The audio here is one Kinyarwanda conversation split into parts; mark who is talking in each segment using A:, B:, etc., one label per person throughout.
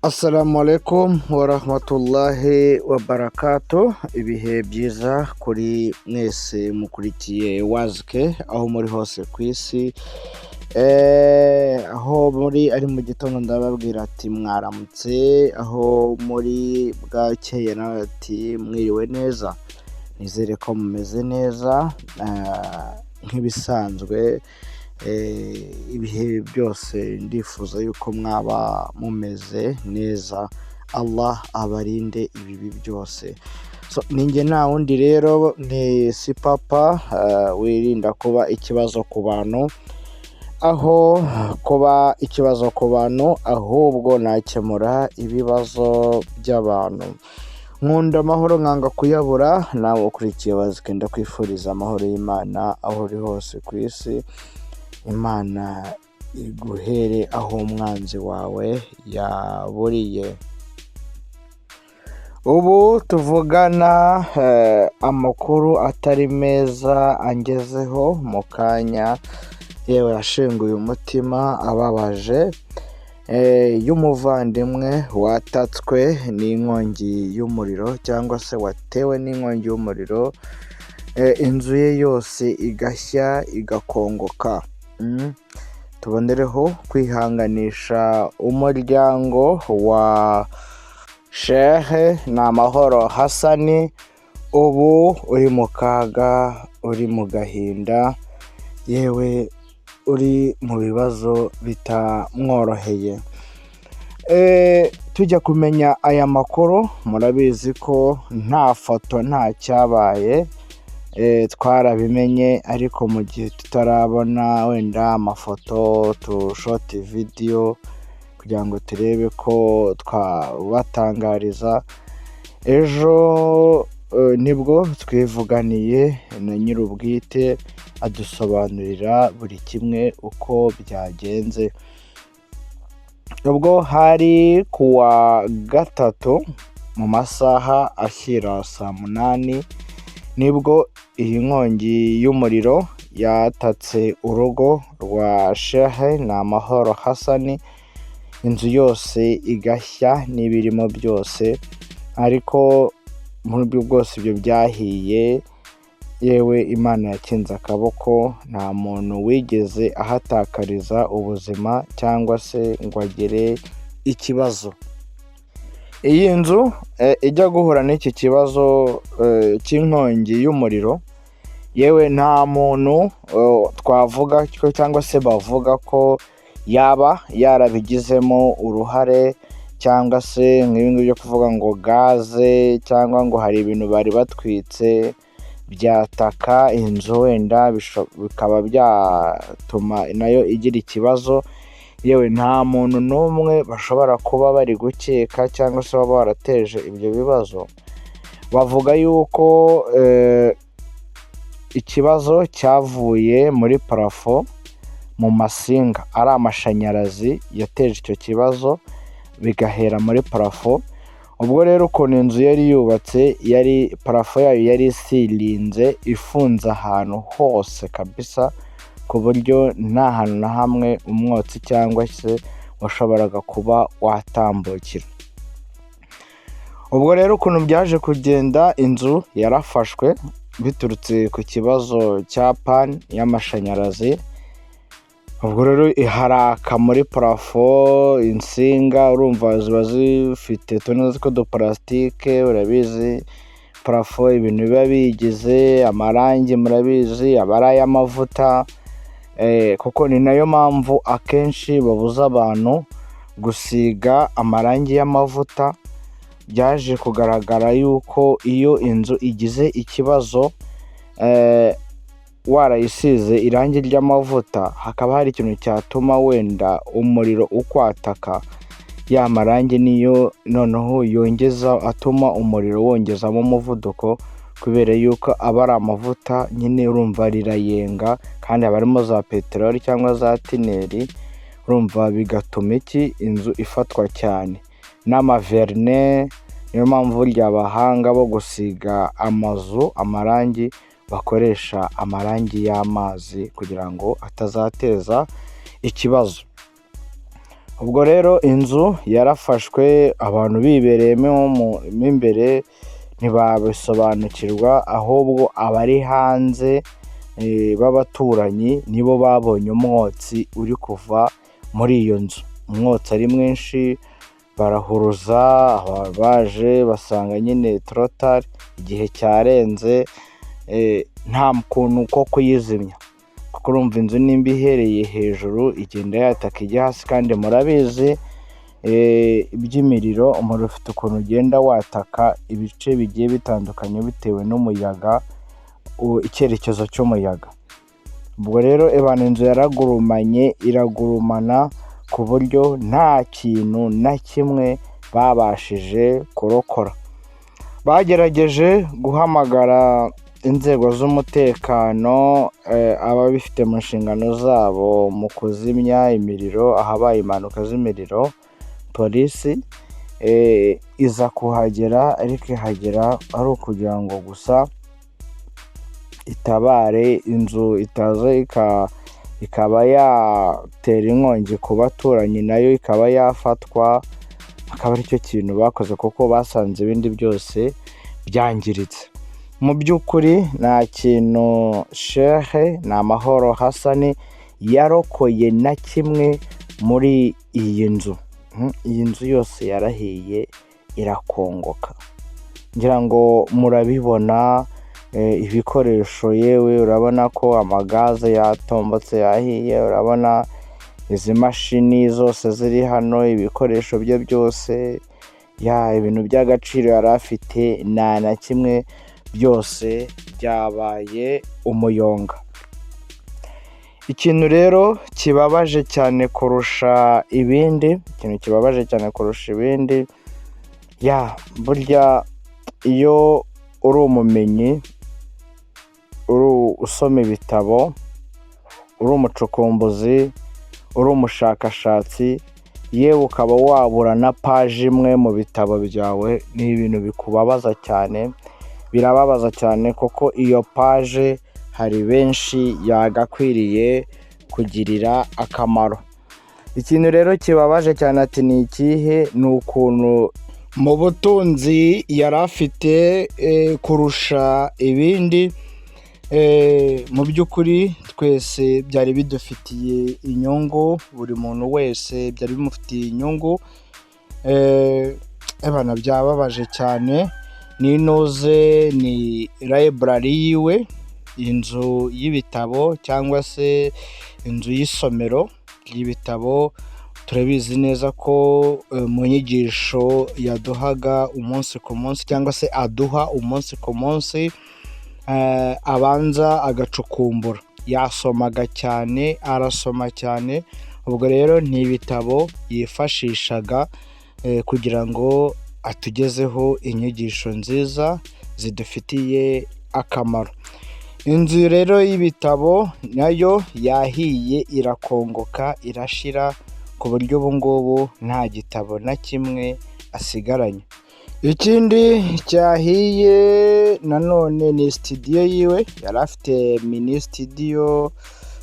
A: Assalamu alaikum wa rahmatullahi wa barakatuh. Ibihe byiza kuri mwese mukurikiye WAZI-K aho muri hose ku isi. Aho muri ari mu gitondo ndababwira ati mwaramutse, aho muri bwakeye nawe ati mwiriwe neza. Nizere ko mumeze neza nk'ibisanzwe. Ibihe byose ndifuza yuko mwaba mumeze neza. Allah abarinde ibibi byose. Ninjye nta wundi rero ni si papa wirinda kuba ikibazo ku bantu, aho kuba ikibazo ku bantu ahubwo nakemura ibibazo by'abantu. Nkunda amahoro nkanga kuyabura. Nawe ukurikiye WAZI-K ndakwifuriza amahoro y'Imana aho uri hose ku isi. Imana iguhere aho umwanzi wawe yaburiye. Ubu tuvugana amakuru atari meza angezeho mu kanya, yewe yashenguye umutima ababaje, y'umuvandimwe watatswe n'inkongi y'umuriro cyangwa se watewe n'inkongi y'umuriro, inzu ye yose igashya igakongoka. Tubonereho kwihanganisha umuryango wa sheikh namahoro Hassan, ubu uri mu kaga, uri mu gahinda, yewe uri mu bibazo bitamworoheye. Tujya kumenya aya makuru, murabizi ko nta foto nta cyabaye, twarabimenye, ariko mu gihe tutarabona wenda amafoto tushoti video kugira ngo turebe ko twabatangariza, ejo nibwo twivuganiye na nyir'ubwite adusobanurira buri kimwe uko byagenze. Ubwo hari kuwa gatatu mu masaha ashyira saa 8 nibwo iyi nkongi y'umuriro yatatse urugo rwa sheikh namahoro Hassan, inzu yose igashya n'ibirimo byose, ariko muri byo bwose ibyo byahiye, yewe Imana yakinze akaboko, nta muntu wigeze ahatakariza ubuzima cyangwa se ngo agire ikibazo. Iyi nzu ijya guhura n'iki kibazo cy'inkongi y'umuriro, yewe nta muntu twavuga cyangwa se bavuga ko yaba yarabigizemo uruhare, cyangwa se nk'ibintu byo kuvuga ngo gaze cyangwa ngo hari ibintu bari batwitse byataka inzu wenda bikaba byatuma nayo igira ikibazo. Yewe nta muntu n'umwe bashobora kuba bari gukeka cyangwa se baba barateje ibyo bibazo. Bavuga yuko ikibazo cyavuye muri parafo mu masinga, ari amashanyarazi yateje icyo kibazo bigahera muri parafo. Ubwo rero ukuntu inzu yari yubatse, yari parafo yayo yari isirinze ifunze ahantu hose kabisa, ku buryo nta hantu na hamwe umwotsi cyangwa se washoboraga kuba watambukira. Ubwo rero ukuntu byaje kugenda, inzu yarafashwe biturutse ku kibazo cya pan y'amashanyarazi. Ubwo rero haraka muri parafo, insinga urumva ziba zifite tunoze ko duparasitike, urabizi parafo ibintu biba bigize amarangi, murabizi aba ari ay'amavuta, kuko ni nayo mpamvu akenshi babuza abantu gusiga amarangi y'amavuta. Byaje kugaragara yuko iyo inzu igize ikibazo, warayisize irangi ry'amavuta, hakaba hari ikintu cyatuma wenda umuriro ukwataka, ya marangi niyo noneho yongeza atuma umuriro wongezamo umuvuduko, kubera yuko aba ari amavuta nyine, urumva rirayenga, kandi aba arimo za peteroli cyangwa za tineri, urumva bigatuma inzu ifatwa cyane n'amaverne. Niyo mpamvu burya abahanga bo gusiga amazu amarangi bakoresha amarangi y'amazi kugira ngo atazateza ikibazo. ubwo rero inzu yarafashwe, abantu bibereyemo imbere ntibabisobanukirwa, ahubwo abari hanze b'abaturanyi nibo babonye umwotsi uri kuva muri iyo nzu. Umwotsi ari mwinshi, barahuruza, baje basanga nyine torotari, igihe cyarenze, nta kuntu ko kuyizimya, kuko urumva inzu nimba ihereye hejuru igenda yataka ijya hasi, kandi murabizi iby'imiriro, umuriro ufite ukuntu ugenda wataka ibice bigiye bitandukanye bitewe n'umuyaga, icyerekezo cy'umuyaga. Ubwo rero inzu yaragurumanye, iragurumana ku buryo nta kintu na kimwe babashije kurokora. Bagerageje guhamagara inzego z'umutekano, ababifite mu nshingano zabo mu kuzimya imiriro ahabaye impanuka z'imiriro, polisi iza kuhagera, ariko ihagera ari ukugira ngo gusa itabare inzu itaza ikaba yatera inkongi ku baturanyi, nayo ikaba yafatwa. Akaba aricyo kintu bakoze, kuko basanze ibindi byose byangiritse. Mu by'ukuri nta kintu sheikh namahoro Hassan yarokoye na kimwe muri iyi nzu. Iyi nzu yose yarahiye, irakongoka. Ngira ngo murabibona, ibikoresho, yewe urabona ko amagaze yatombotse yahiye, urabona izi mashini zose ziri hano, ibikoresho bye byose, ibintu by'agaciro yari afite, nta na kimwe, byose byabaye umuyonga. Ikintu rero kibabaje cyane kurusha ibindi, burya iyo uri umumenyi, uri usoma ibitabo, uri umucukumbuzi, uri umushakashatsi, yewe ukaba wabura na paji imwe mu bitabo byawe, ni ibintu bikubabaza cyane, birababaza cyane, kuko iyo paje hari benshi yagakwiriye kugirira akamaro. Ikintu rero kibabaje cyane, ati ni ikihe? Ni ukuntu mu butunzi yari afite kurusha ibindi, mu by'ukuri twese byari bidufitiye inyungu, buri muntu wese byari bimufitiye inyungu. Abana byababaje cyane. N'inoze ni library yiwe, inzu y'ibitabo cyangwa se inzu y'isomero y'ibitabo. Turabizi neza ko mu nyigisho yaduhaga umunsi ku munsi, cyangwa se aduha umunsi ku munsi, abanza agacukumbura, yasomaga cyane, arasoma cyane. Ubwo rero ni ibitabo yifashishaga kugira ngo atugezeho inyigisho nziza zidufitiye akamaro. Inzu rero y'ibitabo nayo yahiye, irakongoka, irashira, ku buryo ubu ngubu nta gitabo na kimwe asigaranye. Ikindi cyahiye nanone ni studio yiwe, yari afite mini studio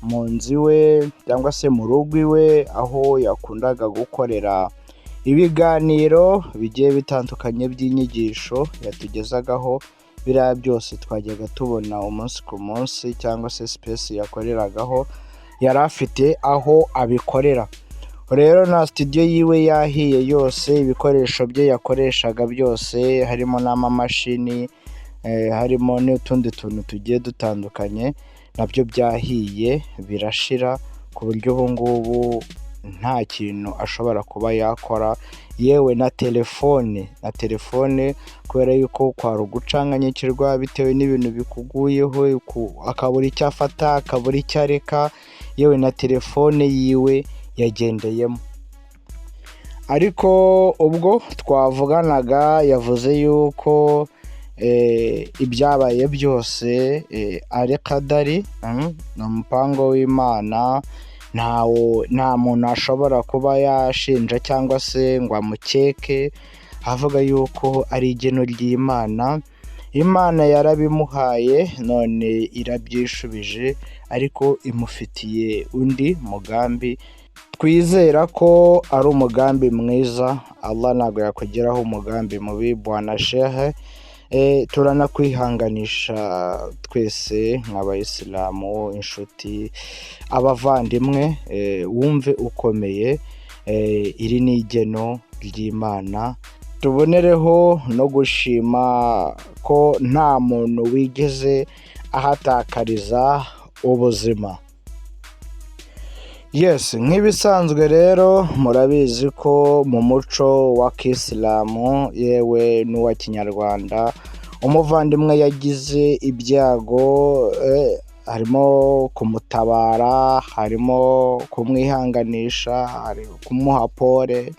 A: mu nzu iwe, cyangwa se mu rugo iwe, aho yakundaga gukorera ibiganiro bigiye bitandukanye by'inyigisho yatugezagaho. Biriya byose twajyaga tubona umunsi ku munsi, cyangwa se space yakoreragaho, yari afite aho abikorera. Rero na studio yiwe yahiye yose, ibikoresho bye yakoreshaga byose, harimo n'amamashini, harimo n'utundi tuntu tugiye dutandukanye, nabyo byahiye birashira, ku buryo ubu ngubu nta kintu ashobora kuba yakora. Yewe na telefone, kubera yuko kwari ugucanganyikirwa bitewe n'ibintu bikuguyeho, akabura icyo afata, akabura icyo areka, yewe na telefone yiwe yagendeyemo. Ariko ubwo twavuganaga yavuze yuko ibyabaye byose ari kadari, ni umupango w'Imana. Nta muntu ashobora kuba yashinja cyangwa se ngo amukeke, avuga yuko ari igeno ry'Imana. Imana yarabimuhaye, none irabyishubije, ariko imufitiye undi mugambi twizera ko ari umugambi mwiza. Allah ntabwo yakugeraho umugambi mubi bwana shehe. Turanakwihanganisha twese nk'abayisilamu, inshuti, abavandimwe. Wumve ukomeye, iri ni igeno ry'Imana. Tubonereho no gushima ko nta muntu wigeze ahatakariza ubuzima. Yes, nk'ibisanzwe rero murabizi ko mu muco wa Kisilamu yewe n'uwa Kinyarwanda, umuvandimwe yagize ibyago, harimo kumutabara, harimo kumwihanganisha, hari kumuha pole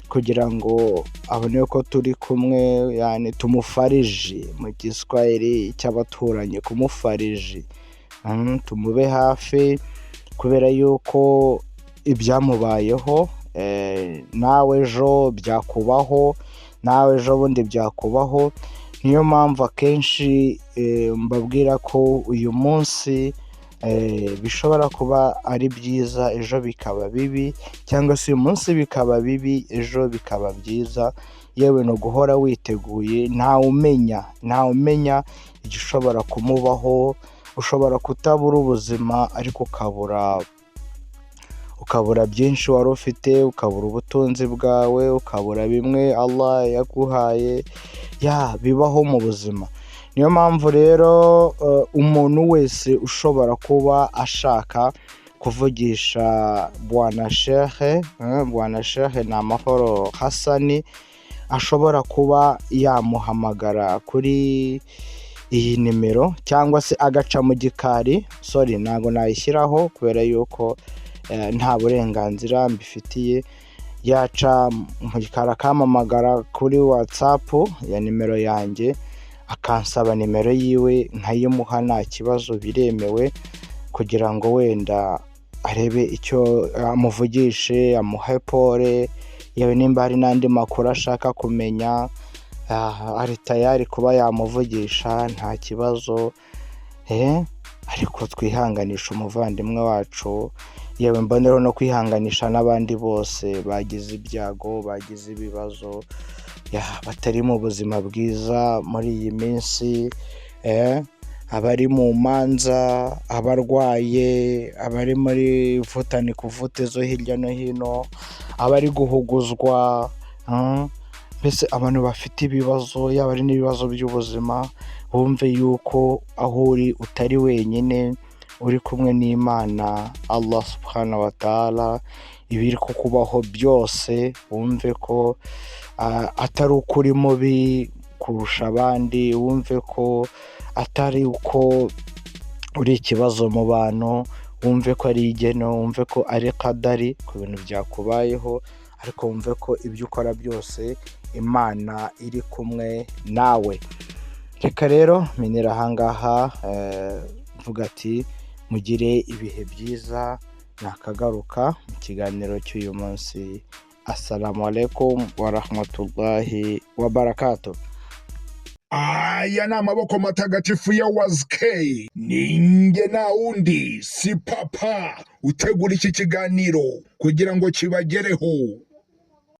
A: kugira ngo abone ko turi kumwe, yani tumufariji mu Giswahili cy'abaturanyi, kumufariji, tumube hafi kubera yuko ibyamubayeho, nawe ejo byakubaho, nawe ejo bundi byakubaho. Niyo mpamvu akenshi mbabwira ko uyu munsi bishobora kuba ari byiza, ejo bikaba bibi, cyangwa se uyu munsi bikaba bibi, ejo bikaba byiza. Yewe no guhora witeguye, ntawe umenya igishobora kumubaho. Ushobora kutabura ubuzima ariko ukabura byinshi wari ufite, ukabura ubutunzi bwawe, ukabura bimwe Allah yaguhaye, bibaho mu buzima. Niyo mpamvu rero umuntu wese ushobora kuba ashaka kuvugisha bwana shehe namahoro Hassan, ashobora kuba yamuhamagara kuri iyi nimero, cyangwa se agaca mu gikari. Ntabwo nayishyiraho kubera yuko nta burenganzira mbifitiye. Yaca mu gikari akampamagara kuri WhatsApp ya nimero yanjye, akansaba nimero yiwe nkayimuha, nta kibazo, biremewe, kugira ngo wenda arebe icyo amuvugishe, amuhe pole. Yewe nimba hari n'andi makuru ashaka kumenya, ari tayari kuba yamuvugisha, nta kibazo. Ariko twihanganisha umuvandimwe wacu, yewe mbonero no kwihanganisha n'abandi bose bagize ibyago, bagize ibibazo, batari mu buzima bwiza muri iyi minsi, abari mu manza, abarwaye, abari muri vutani kuvute zo hirya no hino, abari guhuguzwa, mbese abantu bafite ibibazo, yaba ari n'ibibazo by'ubuzima, bumve yuko aho uri utari wenyine, uri kumwe n'Imana Allah subhanahu wa ta'ala. Ibiri kukubaho byose wumve ko atari ukuri mubi kurusha abandi, wumve ko atari uko uri ikibazo mu bantu, wumve ko ari igeno, wumve ko ari kadari ku bintu byakubayeho, ariko wumve ko ibyo ukora byose Imana iri kumwe nawe. Reka rero minira ahangaha, mvuga ati mugire ibihe byiza, nakagaruka mu kiganiro cy'uyu munsi. Assalamu alaikum wa rahmatullahi wa barakatuh.
B: Aya ni amaboko matagatifu ya WAZI-K. Ninjye na undi si papa utegura iki kiganiro kugira ngo kibagereho.